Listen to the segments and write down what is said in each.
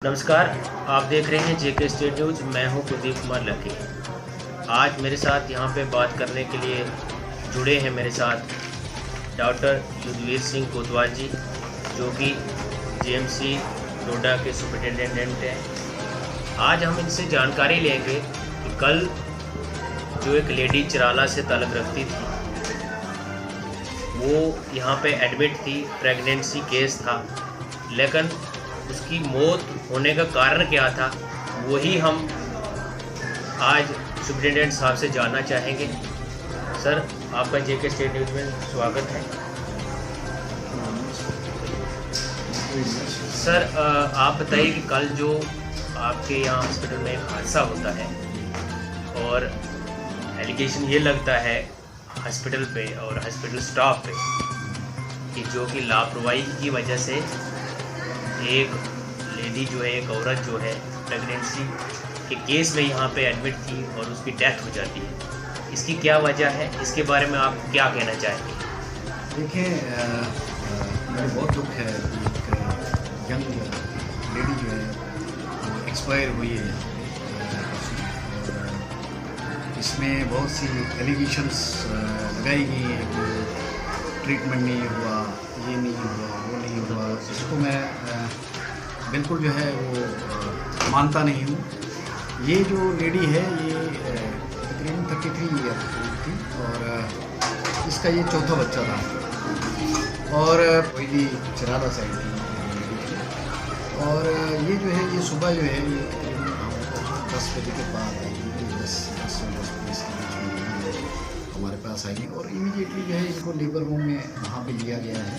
नमस्कार, आप देख रहे हैं जेके स्टेट न्यूज़। मैं हूं कुलदीप कुमार लकी। आज मेरे साथ यहां पे बात करने के लिए जुड़े हैं मेरे साथ डॉक्टर युद्धवीर सिंह कोतवाल जी, जो कि जीएमसी डोडा के सुपरिटेंडेंट हैं। आज हम इनसे जानकारी लेंगे कि कल जो एक लेडी चिराला से ताल्लुक़ रखती थी, वो यहां पे एडमिट थी, प्रेगनेंसी केस था, लेकिन उसकी मौत होने का कारण क्या था, वही हम आज सुपरिटेंडेंट साहब से जानना चाहेंगे। सर, आपका जेके स्टेट न्यूज़ में स्वागत है। सर, आप बताइए कि कल जो आपके यहाँ हॉस्पिटल में एक हादसा होता है और एलिगेशन ये लगता है हॉस्पिटल पे और हॉस्पिटल स्टाफ पे कि जो कि लापरवाही की वजह से एक लेडी जो है, एक औरत जो है, प्रेगनेंसी के केस में यहाँ पे एडमिट थी और उसकी डेथ हो जाती है। इसकी क्या वजह है, इसके बारे में आप क्या कहना चाहेंगे? देखिए, मुझे बहुत दुख है कि एक यंग लेडी जो है एक्सपायर हुई है और इसमें बहुत सी एलिगेशंस लगाई गई हैं कि ट्रीटमेंट नहीं हुआ, ये नहीं हुआ, वो नहीं हुआ। इसको मैं बिल्कुल जो है वो मानता नहीं हूँ। ये जो लेडी है ये तकरीबन 33 ईयर थी और इसका ये चौथा बच्चा था और पहली चिराला साइड थी और ये जो है ये सुबह जो है ये तकरीबन 10 बजे के बाद आई, 10 हमारे पास आई और इमीडिएटली जो है इनको लेबर रूम में वहाँ पे लिया गया है।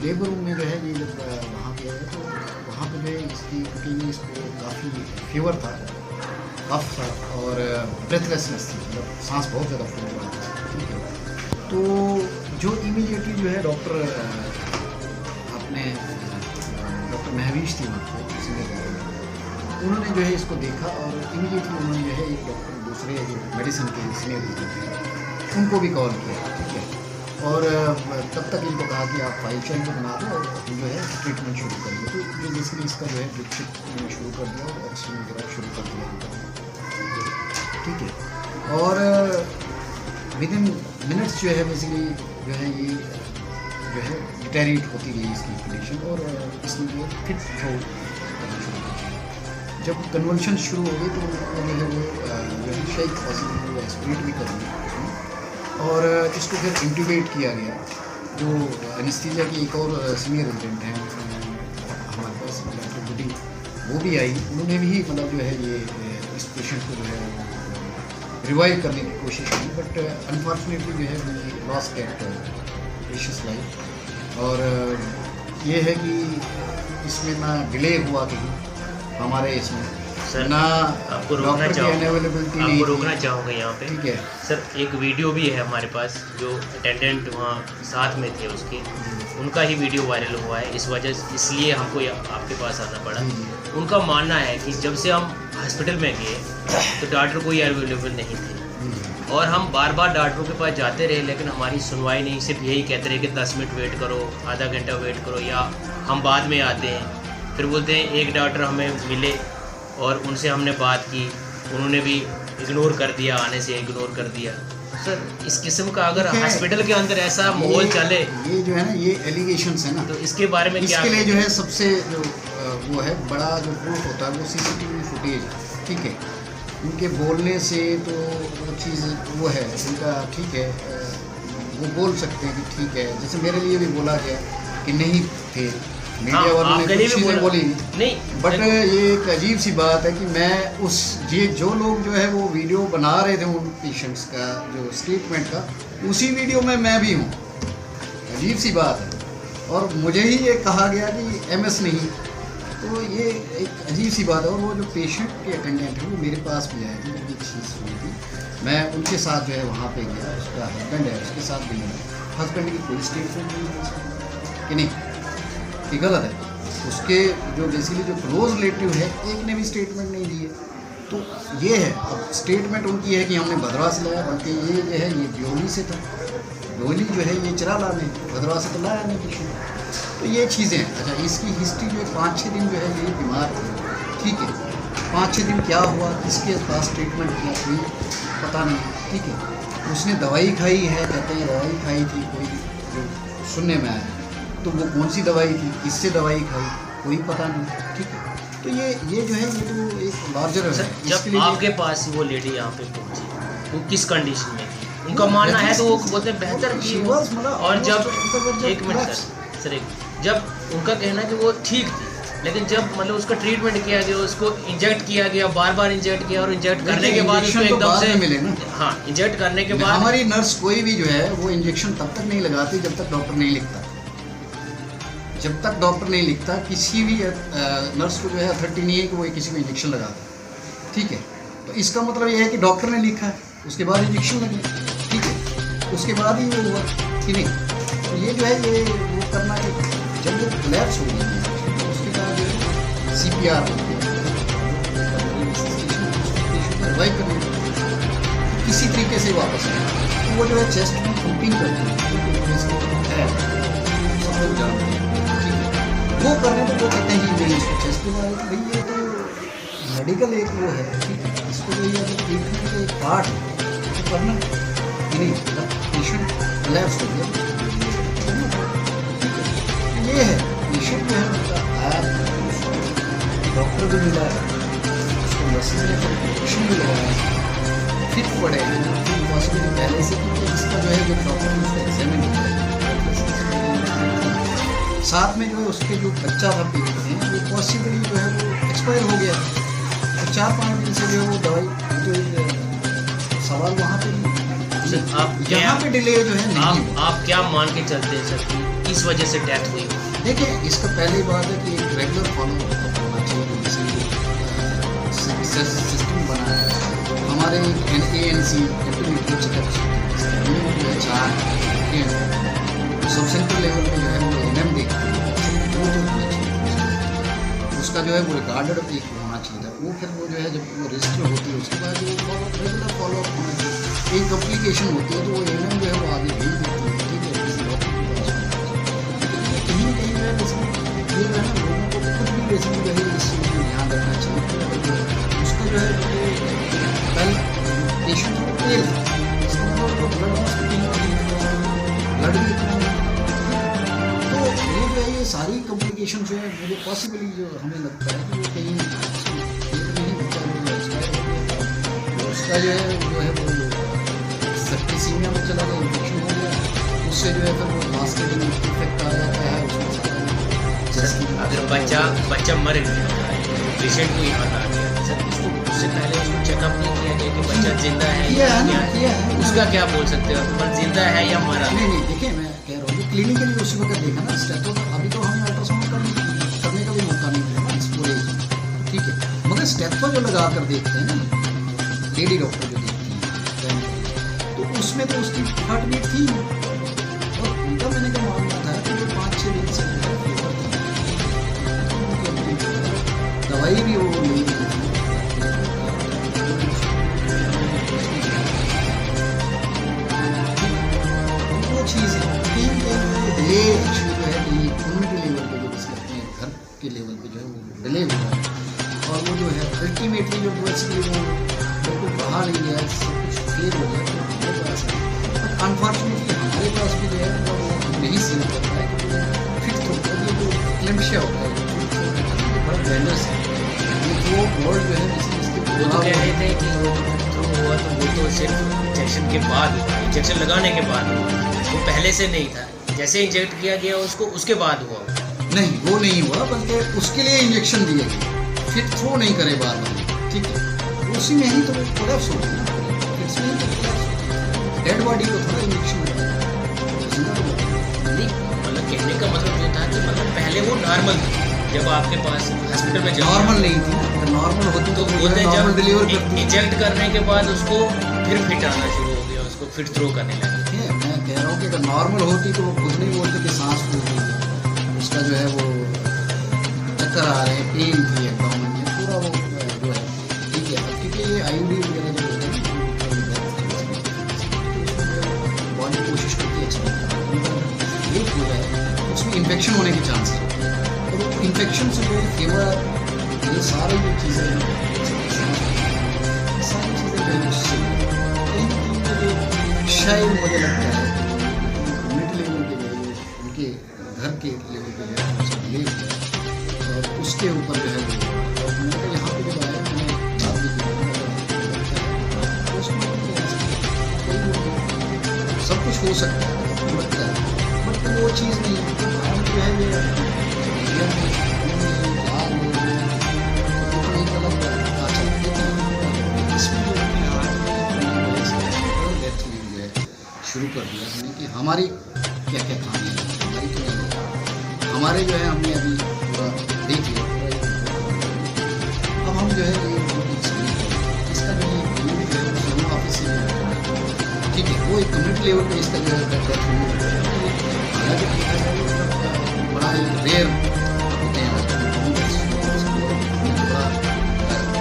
लेबर रूम में जो है ये जब वहाँ गया है तो वहाँ पे जो है इसकी क्योंकि इसको काफ़ी फीवर था, कफ था और ब्रेथलेसनेस थी, मतलब सांस बहुत ज़्यादा फूल रहा था। ठीक है, तो जो इमीडिएटली जो है डॉक्टर महवीश थी वहाँ पे, उन्होंने जो है इसको देखा और इमीडिएटली उन्होंने जो है एक डॉक्टर दूसरे जो मेडिसिन के सीनियर उनको भी कॉल किया। ठीक है, और तब तक इनको कहा कि आप फाइल चाइल्ड बना दो और जो है ट्रीटमेंट शुरू कर दो। तो ये बेसिकली इसका जो है ट्रीटमेंट शुरू कर दिया और एक्सरे वगैरह शुरू कर दिया। ठीक है, और विद इन मिनट्स जो है बेसिकली जो है ये जो है डिटेरिएट होती गई इसकी कंडीशन और इसने जो फिट थ्रो करना शुरू कर दिया। जब कन्वर्शन शुरू हो गई तो जो है वो शेक पॉसिबल वो एक्सपीरियंट भी कर दिया और इसको फिर इंट्यूबेट किया गया। जो एनेस्थीसिया की एक और सीनियर रेजिडेंट हैं हमारे पास, डॉक्टर गुडी, वो भी आई। उन्होंने भी मतलब जो है ये इस पेशेंट को जो है रिवाइव करने की कोशिश की, बट अनफॉर्चुनेटली जो है we lost that precious life. और ये है कि इसमें ना डिले हुआ कहीं हमारे इसमें सर, ना आपको रोकना चाहूँगा यहाँ पे। ठीक है सर, एक वीडियो भी है हमारे पास, जो अटेंडेंट वहाँ साथ में थे उसके, उनका ही वीडियो वायरल हुआ है। इस वजह से इसलिए हमको आपके पास आना पड़ा। उनका मानना है कि जब से हम हॉस्पिटल में गए तो डॉक्टर कोई अवेलेबल नहीं थे और हम बार बार डॉक्टरों के पास जाते रहे, लेकिन हमारी सुनवाई नहीं। सिर्फ यही कहते रहे कि 10 मिनट वेट करो, आधा घंटा वेट करो, या हम बाद में आते हैं। फिर बोलते हैं एक डॉक्टर हमें मिले और उनसे हमने बात की, उन्होंने भी इग्नोर कर दिया, आने से इग्नोर कर दिया। सर, इस किस्म का अगर हॉस्पिटल के अंदर ऐसा माहौल चले, ये जो है ना ये एलिगेशंस है ना, तो इसके बारे में क्या? इसके लिए जो है सबसे जो वो है बड़ा जो प्रूफ होता है वो सीसीटीवी फुटेज। ठीक है, उनके बोलने से तो वो चीज़ वो है उनका, ठीक है, वो बोल सकते हैं कि ठीक है। जैसे मेरे लिए भी बोला गया कि नहीं थे, मीडिया वालों ने कुछ चीज़ें बोली नहीं, बट ये एक अजीब सी बात है कि मैं उस ये जो लोग जो है वो वीडियो बना रहे थे उन पेशेंट्स का जो स्टेटमेंट का, उसी वीडियो में मैं भी हूँ। अजीब सी बात है और मुझे ही ये कहा गया कि एमएस नहीं, तो ये एक अजीब सी बात है। और वो जो पेशेंट के अटेंडेंट है वो मेरे पास भी आए थे, एक चीज़ हुई थी, मैं उनके साथ जो है वहाँ पे गया, उसका हस्बैंड है उसके साथ भी गया। हस्बैंड की कोई स्टेटमेंट नहीं कि नहीं, ये गलत है। उसके जो बेसिकली जो क्लोज रिलेटिव है एक ने भी स्टेटमेंट नहीं दिए। तो ये है, अब स्टेटमेंट उनकी है कि हमने भद्रवा से लाया, बल्कि ये जो है ये ब्योली से था, ब्योली जो है ये चिराला में, भद्रवा से तो लाया नहीं किसी। तो ये चीज़ें, अच्छा इसकी हिस्ट्री जो 5-6 दिन जो है ये बीमार थी, ठीक है। 5-6 दिन क्या हुआ, किसके पास ट्रीटमेंट किया, कोई पता नहीं, ठीक है। उसने दवाई खाई है, कहते हैं दवाई खाई थी कोई, जो सुनने में आया, तो वो कौन सी दवाई थी, किससे दवाई खाई, कोई पता नहीं, ठीक है। तो ये जो है ये तो एक लार्जर है। जब आपके पास वो लेडी यहाँ पे पहुंची, वो किस कंडीशन में थी? उनका मानना है तो वो बोलते हैं बेहतर थी वो। और जब एक मिनट सर जब उनका कहना है कि वो ठीक थी, लेकिन जब मतलब उसका ट्रीटमेंट किया गया, उसको इंजेक्ट किया गया, बार बार इंजेक्ट किया, और इंजेक्ट करने के बाद उसको एकदम से मिले ना। हाँ, इंजेक्ट करने के बाद हमारी नर्स कोई भी जो है वो इंजेक्शन तब तक नहीं लगाती जब तक डॉक्टर नहीं लिखता। जब तक डॉक्टर नहीं लिखता, किसी भी नर्स को जो है अथॉरिटी नहीं है कि वो किसी को इंजेक्शन लगा दे, ठीक है। तो इसका मतलब ये है कि डॉक्टर ने लिखा है, उसके बाद इंजेक्शन लगे, ठीक है, उसके बाद ही वो हुआ कि नहीं। तो ये जो है ये वो करना है, जब वो कोलैप्स हो गई है तो उसके बाद जो है CPR रिवाइव करने किसी तरीके से वापस आए, तो वो जो है चेस्ट में पंपिंग करती है, सब लोग जानते हैं, वो करने तो वो कहते हैं कि नहीं इसको चेस्ट के बारे में, भाई ये तो मेडिकल एक वो है, ठीक है, इसको तो ये ट्रीटमेंट का एक पार्ट है, तो करना नहीं, पेशेंट कोलैप्स हो गया, ये है पेशेंट जो है उनका आया, डॉक्टर भी मिला है, उसको मैसेज लेकर इंजेक्शन भी लगाया, फिर पड़े फिर पॉसिबल पहले से, क्योंकि इसका जो है जो डॉक्टर ने उसका एग्जामिन किया, साथ में जो है उसके जो बच्चा था पेट में, वो पॉसिबली जो है वो एक्सपायर हो गया, और 4-5 दिन से जो है वो दवाई जो सवाल वहाँ पे आप यहाँ पे डिले जो है नहीं। आप क्या मान के चलते हैं सर कि किस वजह से डेथ हुई? देखिए, इसका पहली बात है कि एक रेगुलर फॉलो होना चाहिए, सिस्टम बना है हमारे ANC सब सेंटर लेवल पे जो है वो MM देखते हैं, वो तो होना चाहिए, उसका जो है वो रिकॉर्डेड एक होना चाहिए, वो फिर वो जो है जब वो रजिस्टर होती है उसके बाद वो रेगुलर फॉलोअप होना चाहिए। एक कम्प्लिकेशन होती है तो वो MM जो है वो आगे भेज देती है, ठीक है, किसी डॉक्टर के पास। कहीं ना कहीं जो है ये जो है ना लोगों को खुद भी बेसिकली जो है इस चीज़ में ध्यान रखना चाहिए, उसका जो है कल पेशेंट को तेल ब्लड भी इतना, तो ये जो है ये सारी कॉम्प्लिकेशन जो है मुझे पॉसिबली जो हमें लगता है कि वो कहीं नहीं बच्चा जो उसका जो है वो सेप्टिसीमिया में चला गया, इन्फेक्शन हो गया, उससे जो है फिर वो लास्ट के दिन इफेक्ट आ जाता है उसमें। अगर बच्चा मर गया, पेशेंट को यहाँ आ गया सर, उससे पहले उसको चेकअप नहीं किया गया कि बच्चा जिंदा है या क्या है, उसका क्या बोल सकते हो, पर जिंदा है या मरा? नहीं देखिए, मैं कह रहा हूँ कि क्लिनिकली उसी वक्त देखा ना, स्टेथो अभी तो हमें अल्ट्रासाउंड करने का भी मौका नहीं मिला इस पूरे, ठीक है, मगर स्टेथो जो लगा कर देखते हैं ना लेडी डॉक्टर जो देखती है, तो उसमें तो उसकी हार्ट बीट थी, और उनका मैंने क्या मानना था कि वो 5-6 दिन से दवाई भी वो नहीं दी थी, वो चीज़ है डिले एक्चुअली जो है कम्युनिटी लेवल पे जो करते हैं, घर के लेवल पे जो है वो डिले हुआ है, और वो जो है अल्टीमेटली जो बेसिकली वो बिल्कुल बाहर नहीं गया, सब कुछ फेल हो गया, तो हमारे पास है, बट अनफॉर्चुनेटली हमारे पास भी जो है वो नहीं सीन करता है कि फिट होता है, ये जो क्लेम्शिया होता है बड़ा डेंजरस है, वो वर्ड जो है वो तो कह रहे थे कि वो थ्रू हुआ तो वो तो सिर्फ इंजेक्शन के बाद, इंजेक्शन लगाने के बाद हुआ, वो पहले से नहीं था, जैसे इंजेक्ट किया गया उसको उसके बाद हुआ। नहीं, वो नहीं हुआ, बल्कि उसके लिए इंजेक्शन दिए गए, फिर थ्रो नहीं करे बार बार, ठीक है, उसी में ही तो कोलैप्स हो गया, डेड बॉडी को थोड़ा इंजेक्शन लगाया, मतलब कहने का मतलब ये था कि मतलब पहले वो नॉर्मल थी, जब आपके पास हॉस्पिटल में नॉर्मल नहीं थी, अगर नॉर्मल होती तो बोलते नॉर्मल डिलीवर करती, इंजेक्ट करने के बाद उसको फिर फिट आना शुरू हो गया, उसको फिर थ्रो करने लगे। मैं कह रहा हूँ कि अगर नॉर्मल होती तो वो खुद नहीं बोलते कि सांस फूल रही है, उसका जो है वो चक्कर आ रहे हैं, पेन थी एकदम पूरा वो जो है, ठीक है, अब क्योंकि ये IUD वगैरह जो होते हैं बॉडी कोशिश करती है एक हो जाए, उसमें इन्फेक्शन होने के चांसेस होते हैं, तो इन्फेक्शन से जो है फीवर, ये सारा सारी जो चीज़ें हैं सारी चीज़ें जो है उससे शायद मुझे लगता है मिड लेवल के जो उनके घर के लेवल पे जो है ये और उसके ऊपर जो है मैंने यहाँ पे जो आया मैंने बात भी की सब कुछ हो सकता है लगता है बट वो चीज़ नहीं है हम जो है ये शुरू कर दिया हमने कि हमारी क्या क्या कहानी है हमारी क्या हमारे जो है हमने अभी पूरा देख लिया अब हम जो है ये इसका जो है जम्मू ऑफिस से ठीक है वो एक कम्युनिटी लेवल पे इसका जो है बड़ा रेयर होते हैं बड़ा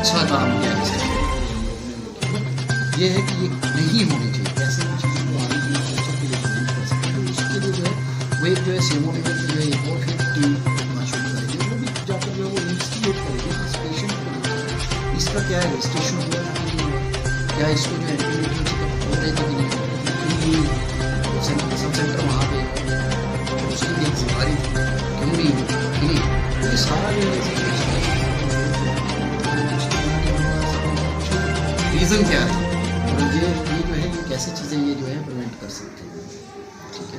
अच्छा काम किया इसका ये है कि ये नहीं होनी चाहिए ऐसे चीज़ों को आने की फ्यूचर के लिए नहीं कर सकते तो उसके लिए जो है वो एक जो है सीएमओ लेवल पे जो है एक और फिर टीम शुरू करेगी वो भी जाकर जो है वो इन्वेस्टिगेट करेगी इस पेशेंट को इसका क्या है रजिस्ट्रेशन हुआ क्या इसको जो है हो रहे थे सब सेंटर वहाँ पे उसकी भी एक जिम्मेदारी क्यों नहीं ये सारा जो है रीज़न क्या है और ये जो है ये कैसी चीज़ें ये जो है प्रिवेंट कर सकते हैं ठीक है।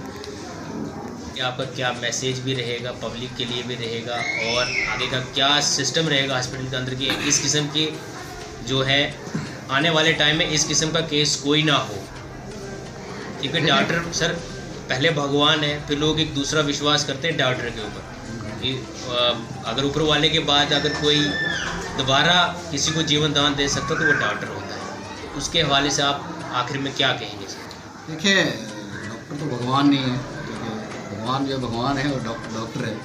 यहाँ पर क्या मैसेज भी रहेगा पब्लिक के लिए भी रहेगा और आगे का क्या सिस्टम रहेगा हॉस्पिटल के अंदर की इस किस्म की जो है आने वाले टाइम में इस किस्म का केस कोई ना हो क्योंकि डॉक्टर सर पहले भगवान है फिर लोग एक दूसरा विश्वास करते हैं डॉक्टर के ऊपर कि अगर ऊपर वाले के बाद अगर कोई दोबारा किसी को जीवन दान दे सकता तो वो डॉक्टर होता है उसके हवाले से आप आखिर में क्या कहेंगे सर? देखिए डॉक्टर तो भगवान नहीं है भगवान जो भगवान है और डॉक्टर है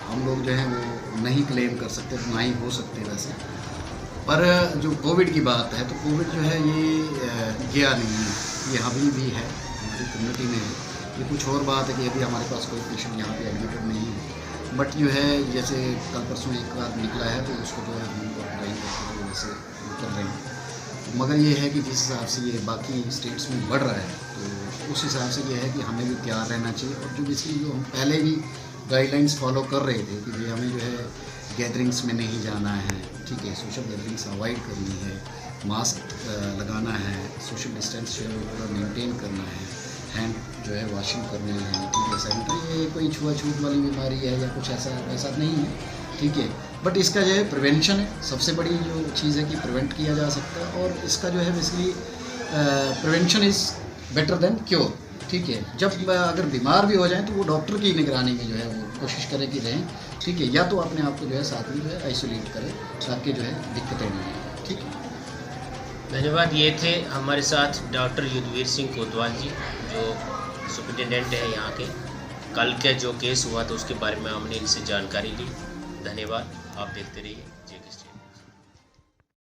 हम लोग जो है वो नहीं क्लेम कर सकते ना ही हो सकते वैसे पर जो कोविड की बात है तो कोविड जो है ये गया नहीं है ये अभी भी है हमारी कम्युनिटी में है ये कुछ और बात है कि अभी हमारे पास कोई पेशेंट यहाँ पे एडमिटेड नहीं है बट जो है जैसे कल परसों एक बार निकला है तो उसको जो है हम क्वारंटाइन करके जो वैसे कर रहे हैं मगर ये है कि जिस हिसाब से ये बाकी स्टेट्स में बढ़ रहा है तो उस हिसाब से ये है कि हमें भी तैयार रहना चाहिए और जो बेसिकली जो हम पहले भी गाइडलाइंस फॉलो कर रहे थे कि भाई हमें जो है गैदरिंग्स में नहीं जाना है ठीक है सोशल गैदरिंग्स अवॉइड करनी है मास्क लगाना है सोशल डिस्टेंस जो है पूरा मेंटेन करना है हैंड जो है वॉशिंग करनी है ठीक है सैनिटरी ये कोई छुआछूत वाली बीमारी है या कुछ ऐसा नहीं है ठीक है बट इसका जो है प्रिवेंशन है सबसे बड़ी जो चीज़ है कि प्रिवेंट किया जा सकता है और इसका जो है basically prevention is better than cure ठीक है जब अगर बीमार भी हो जाए तो वो डॉक्टर की निगरानी में जो है वो कोशिश करें कि रहें ठीक है या तो अपने आप को जो है साथ में जो है आइसोलेट करें ताकि जो है दिक्कतें नहीं आए ठीक है। धन्यवाद। ये थे हमारे साथ डॉक्टर युद्धवीर सिंह कोतवाल जी जो सुपरिटेंडेंट है यहाँ के कल के जो केस हुआ था उसके बारे में हमने इनसे जानकारी ली। धन्यवाद। आप देखते रहिए।